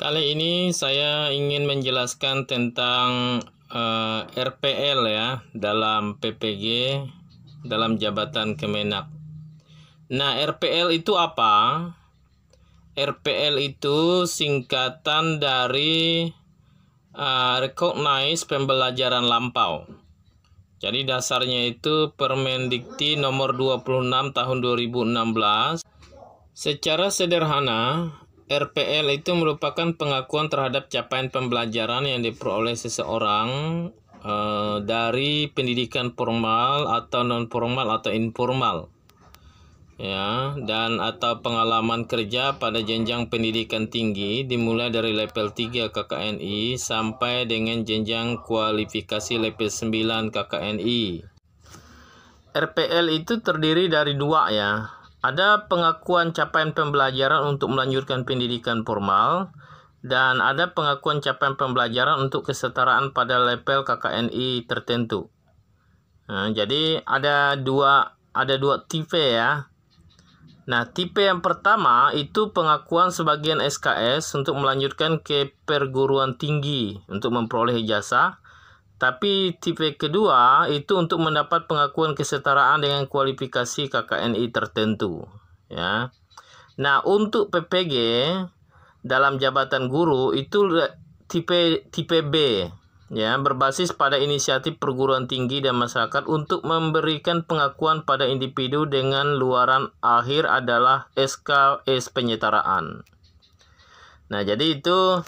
Kali ini saya ingin menjelaskan tentang RPL ya dalam PPG dalam jabatan Kemenak. Nah, RPL itu apa? RPL itu singkatan dari Recognize Pembelajaran Lampau. Jadi dasarnya itu Permendikti nomor 26 tahun 2016. Secara sederhana, RPL itu merupakan pengakuan terhadap capaian pembelajaran yang diperoleh seseorang dari pendidikan formal atau non formal atau informal, ya, dan atau pengalaman kerja pada jenjang pendidikan tinggi dimulai dari level 3 KKNI sampai dengan jenjang kualifikasi level 9 KKNI. RPL itu terdiri dari dua ya. Ada pengakuan capaian pembelajaran untuk melanjutkan pendidikan formal dan ada pengakuan capaian pembelajaran untuk kesetaraan pada level KKNI tertentu. Nah, jadi ada dua tipe ya. Nah, tipe yang pertama itu pengakuan sebagian SKS untuk melanjutkan ke perguruan tinggi untuk memperoleh ijazah. Tapi tipe kedua itu untuk mendapat pengakuan kesetaraan dengan kualifikasi KKNI tertentu, ya. Nah, untuk PPG dalam jabatan guru itu tipe B, ya, berbasis pada inisiatif perguruan tinggi dan masyarakat untuk memberikan pengakuan pada individu dengan luaran akhir adalah SKS penyetaraan. Nah, jadi itu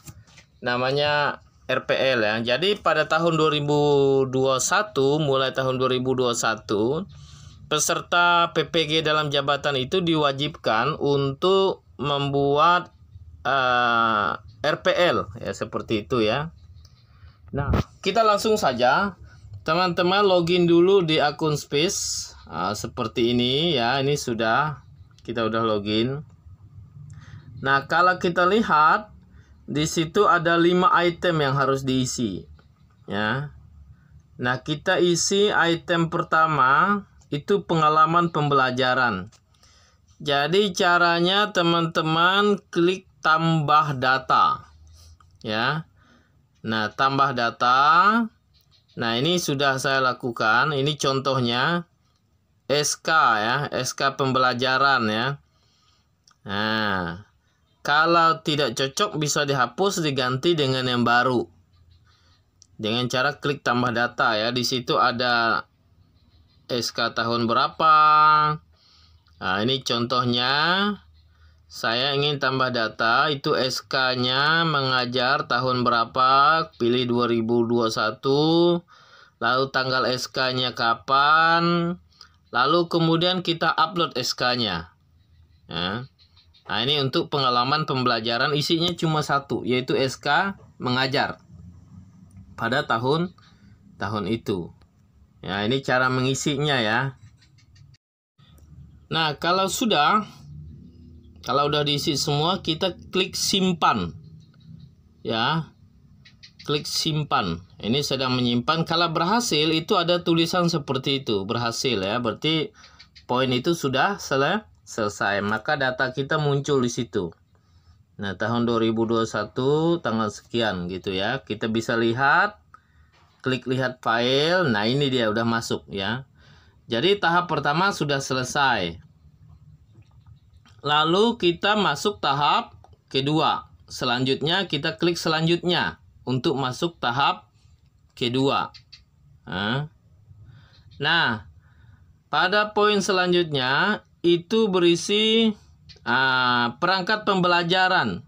namanya RPL ya. Jadi pada tahun 2021, mulai tahun 2021, peserta PPG dalam jabatan itu diwajibkan untuk membuat RPL ya, seperti itu ya. Nah, kita langsung saja teman-teman login dulu di akun Space seperti ini ya. Ini kita udah login. Nah, kalau kita lihat di situ ada 5 item yang harus diisi, ya. Nah, kita isi item pertama itu pengalaman pembelajaran. Jadi caranya teman-teman klik tambah data, ya. Nah, tambah data. Nah, ini sudah saya lakukan. Ini contohnya SK ya, SK pembelajaran ya. Nah, kalau tidak cocok bisa dihapus, diganti dengan yang baru. Dengan cara klik tambah data ya. Di situ ada SK tahun berapa. Nah, ini contohnya. Saya ingin tambah data, itu SK-nya mengajar tahun berapa, pilih 2021. Lalu tanggal SK-nya kapan. Lalu kemudian kita upload SK-nya. Ya. Nah, ini untuk pengalaman pembelajaran, isinya cuma satu, yaitu SK mengajar pada tahun itu. Ya, ini cara mengisinya ya. Nah, kalau udah diisi semua, kita klik simpan. Ya. Klik simpan. Ini sedang menyimpan. Kalau berhasil itu ada tulisan seperti itu, berhasil ya. Berarti poin itu sudah selesai, maka data kita muncul di situ. Nah, tahun 2021 tanggal sekian gitu ya. Kita bisa lihat, klik lihat file. Nah, ini dia udah masuk ya. Jadi tahap pertama sudah selesai. Lalu kita masuk tahap kedua. Selanjutnya kita klik selanjutnya untuk masuk tahap kedua. Nah, pada poin selanjutnya itu berisi perangkat pembelajaran.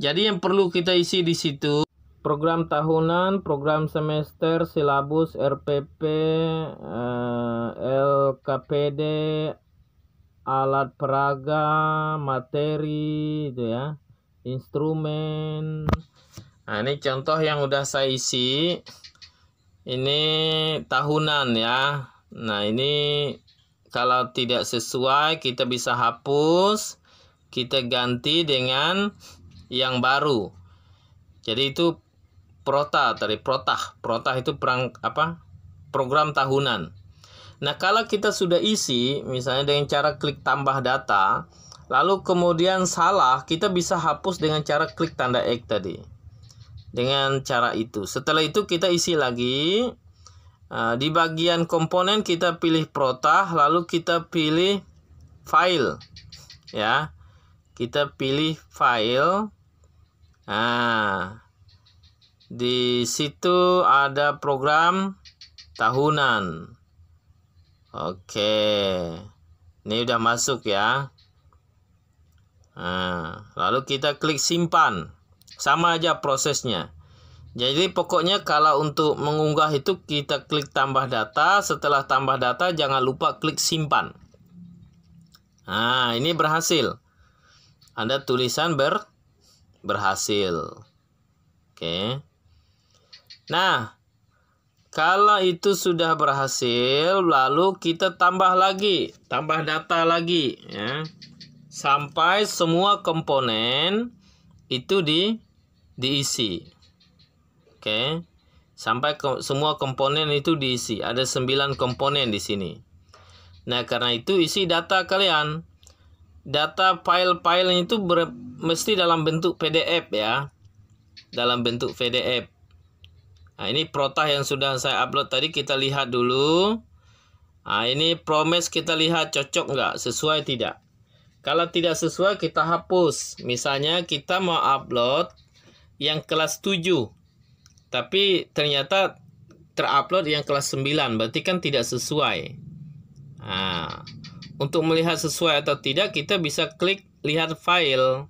Jadi yang perlu kita isi di situ program tahunan, program semester, silabus, RPP, LKPD, alat peraga, materi itu ya, instrumen. Nah, ini contoh yang udah saya isi. Ini tahunan ya. Nah, ini kalau tidak sesuai kita bisa hapus, kita ganti dengan yang baru. Jadi itu protah itu program tahunan. Nah, kalau kita sudah isi misalnya dengan cara klik tambah data, lalu kemudian salah, kita bisa hapus dengan cara klik tanda X tadi. Dengan cara itu. Setelah itu kita isi lagi. Di bagian komponen kita pilih protah, lalu kita pilih file. Ya. Kita pilih file. Nah, di situ ada program tahunan. Oke. Ini udah masuk ya. Nah, lalu kita klik simpan. Sama aja prosesnya. Jadi pokoknya kalau untuk mengunggah itu kita klik tambah data. Setelah tambah data jangan lupa klik simpan. Nah, ini berhasil. Ada tulisan berhasil. Oke. Nah, kalau itu sudah berhasil, lalu kita tambah lagi, tambah data lagi ya. Sampai semua komponen itu diisi. Oke. Sampai semua komponen itu diisi. Ada 9 komponen di sini. Nah, karena itu isi data kalian. Data file-file itu mesti dalam bentuk PDF ya. Dalam bentuk PDF. Nah, ini protah yang sudah saya upload tadi kita lihat dulu. Nah, ini promise kita lihat cocok nggak, sesuai tidak. Kalau tidak sesuai kita hapus. Misalnya kita mau upload yang kelas 7. Tapi ternyata terupload yang kelas 9. Berarti kan tidak sesuai. Nah, untuk melihat sesuai atau tidak kita bisa klik lihat file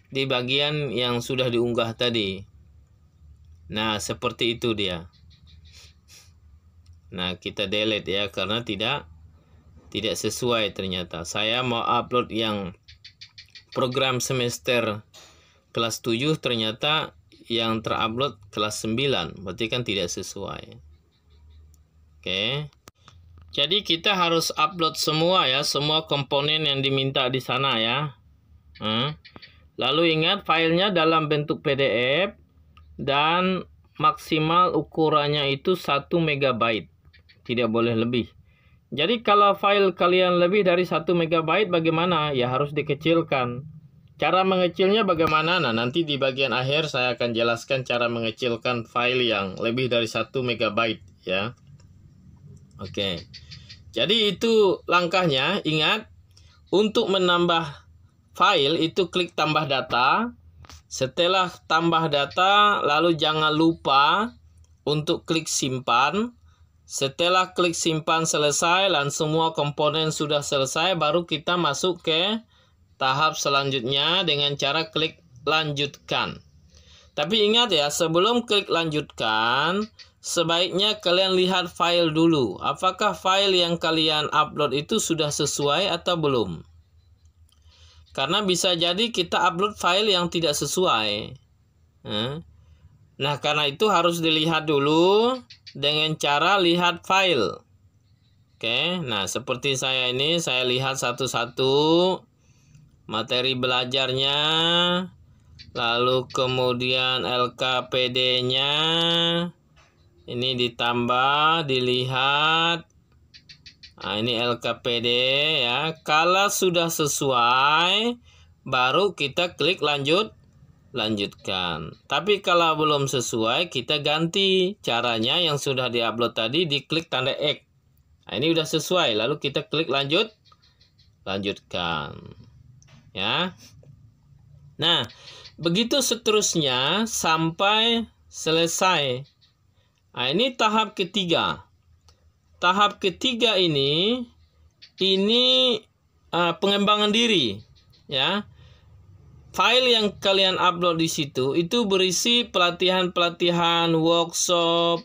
di bagian yang sudah diunggah tadi. Nah, seperti itu dia. Nah, kita delete ya karena tidak sesuai ternyata. Saya mau upload yang program semester kelas 7 ternyata yang terupload kelas 9. Berarti kan tidak sesuai. Oke. Jadi kita harus upload semua ya, semua komponen yang diminta di sana ya. Lalu ingat filenya dalam bentuk PDF dan maksimal ukurannya itu 1 MB. Tidak boleh lebih. Jadi kalau file kalian lebih dari 1 MB bagaimana? Ya harus dikecilkan. Cara mengecilnya bagaimana? Nah, nanti di bagian akhir saya akan jelaskan cara mengecilkan file yang lebih dari 1 MB ya. Oke. Jadi itu langkahnya. Ingat, untuk menambah file itu klik tambah data. Setelah tambah data, lalu jangan lupa untuk klik simpan. Setelah klik simpan selesai dan semua komponen sudah selesai, baru kita masuk ke tahap selanjutnya dengan cara klik lanjutkan. Tapi ingat ya, sebelum klik lanjutkan, sebaiknya kalian lihat file dulu. Apakah file yang kalian upload itu sudah sesuai atau belum? Karena bisa jadi kita upload file yang tidak sesuai. Nah, karena itu harus dilihat dulu dengan cara lihat file. Oke, nah seperti saya ini, saya lihat satu-satu materi belajarnya, lalu kemudian LKPD-nya, ini ditambah, dilihat. Nah, ini LKPD ya. Kalau sudah sesuai, baru kita klik lanjutkan. Tapi kalau belum sesuai, kita ganti caranya yang sudah diupload tadi, diklik tanda X. Nah, ini udah sesuai, lalu kita klik lanjutkan. Ya. Nah, begitu seterusnya sampai selesai. Nah, ini tahap ketiga. Tahap ketiga ini pengembangan diri, ya. File yang kalian upload di situ itu berisi pelatihan-pelatihan, workshop,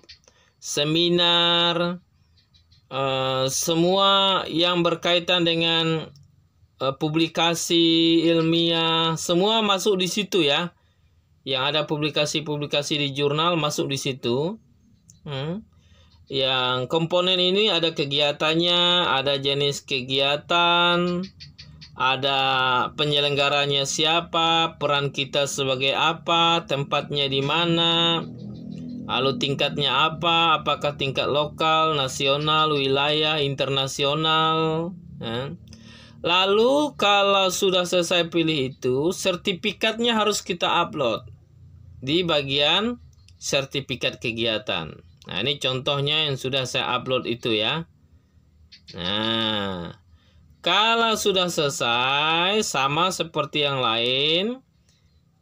seminar, semua yang berkaitan dengan publikasi ilmiah, semua masuk di situ ya. Yang ada publikasi-publikasi di jurnal masuk di situ. Yang komponen ini ada kegiatannya, ada jenis kegiatan, ada penyelenggaranya siapa, peran kita sebagai apa, tempatnya di mana, lalu tingkatnya apa, apakah tingkat lokal, nasional, wilayah, internasional. Lalu kalau sudah selesai pilih itu, sertifikatnya harus kita upload di bagian sertifikat kegiatan. Nah, ini contohnya yang sudah saya upload itu ya. Nah, kalau sudah selesai, sama seperti yang lain,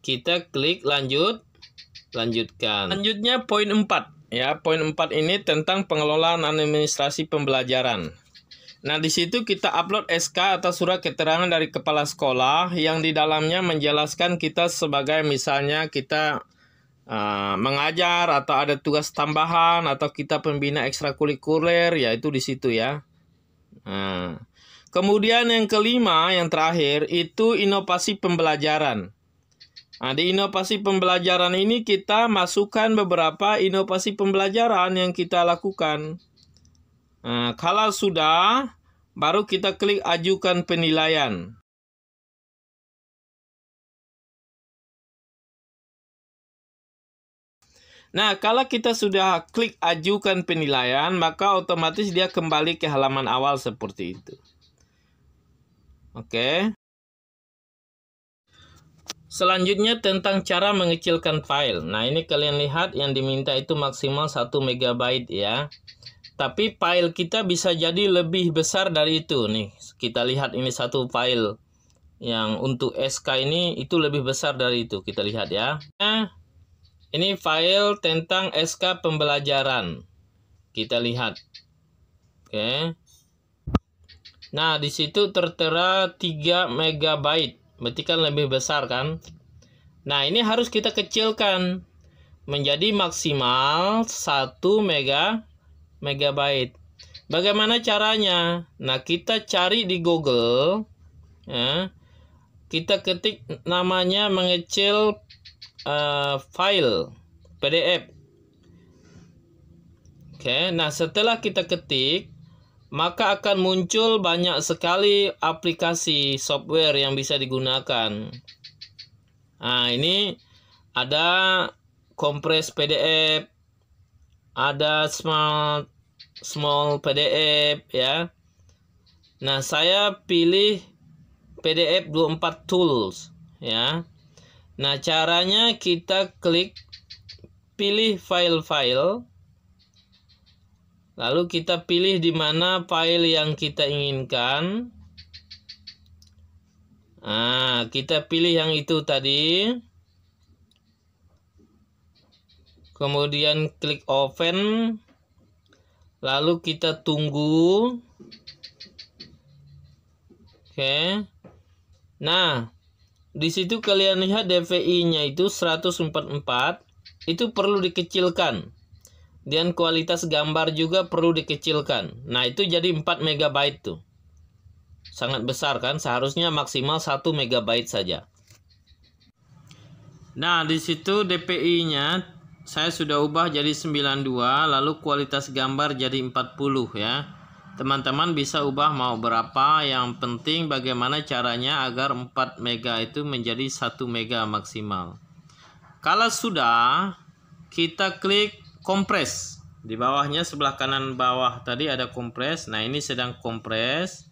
kita klik lanjutkan. Lanjutnya poin 4. Ya, poin 4 ini tentang pengelolaan administrasi pembelajaran. Nah, di situ kita upload SK atau surat keterangan dari kepala sekolah yang di dalamnya menjelaskan kita sebagai misalnya kita mengajar atau ada tugas tambahan atau kita pembina ekstrakurikuler, yaitu di situ ya. Nah, kemudian yang kelima, yang terakhir itu inovasi pembelajaran. Nah, di inovasi pembelajaran ini kita masukkan beberapa inovasi pembelajaran yang kita lakukan. Nah, kalau sudah, baru kita klik ajukan penilaian. Nah, kalau kita sudah klik ajukan penilaian, maka otomatis dia kembali ke halaman awal seperti itu. Oke. Selanjutnya tentang cara mengecilkan file. Nah, ini kalian lihat yang diminta itu maksimal 1 MB ya. Tapi file kita bisa jadi lebih besar dari itu nih. Kita lihat ini satu file yang untuk SK ini itu lebih besar dari itu. Kita lihat ya. Nah, ini file tentang SK pembelajaran. Kita lihat. Oke. Nah, di situ tertera 3 MB. Berarti kan lebih besar kan? Nah, ini harus kita kecilkan menjadi maksimal 1 MB. Bagaimana caranya? Nah, kita cari di Google ya. Kita ketik namanya mengecil file PDF. Oke, nah setelah kita ketik, maka akan muncul banyak sekali aplikasi software yang bisa digunakan. Nah, ini ada kompres PDF, ada small PDF ya. Nah, saya pilih PDF 24 Tools ya. Nah, caranya kita klik pilih file-file. Lalu kita pilih di mana file yang kita inginkan. Nah, kita pilih yang itu tadi. Kemudian klik open. Lalu kita tunggu. Oke. Nah, di situ kalian lihat DPI-nya itu 144. Itu perlu dikecilkan. Dan kualitas gambar juga perlu dikecilkan. Nah, itu jadi 4 MB tuh. Sangat besar kan? Seharusnya maksimal 1 MB saja. Nah, di situ DPI-nya saya sudah ubah jadi 92, lalu kualitas gambar jadi 40 ya. Teman-teman bisa ubah mau berapa, yang penting bagaimana caranya agar 4 MB itu menjadi 1 MB maksimal. Kalau sudah, kita klik kompres. Di bawahnya sebelah kanan bawah tadi ada kompres. Nah, ini sedang kompres.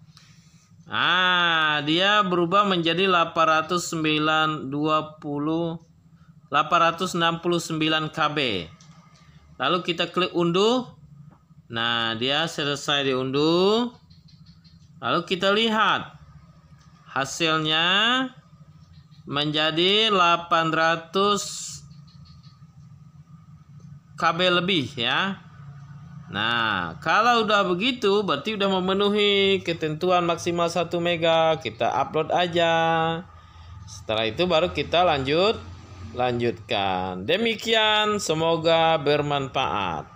Ah, dia berubah menjadi 869 KB. Lalu kita klik unduh. Nah, dia selesai diunduh. Lalu kita lihat hasilnya menjadi 800 KB lebih ya. Nah, kalau udah begitu berarti udah memenuhi ketentuan maksimal 1 MB. Kita upload aja. Setelah itu baru kita lanjutkan. Demikian, semoga bermanfaat.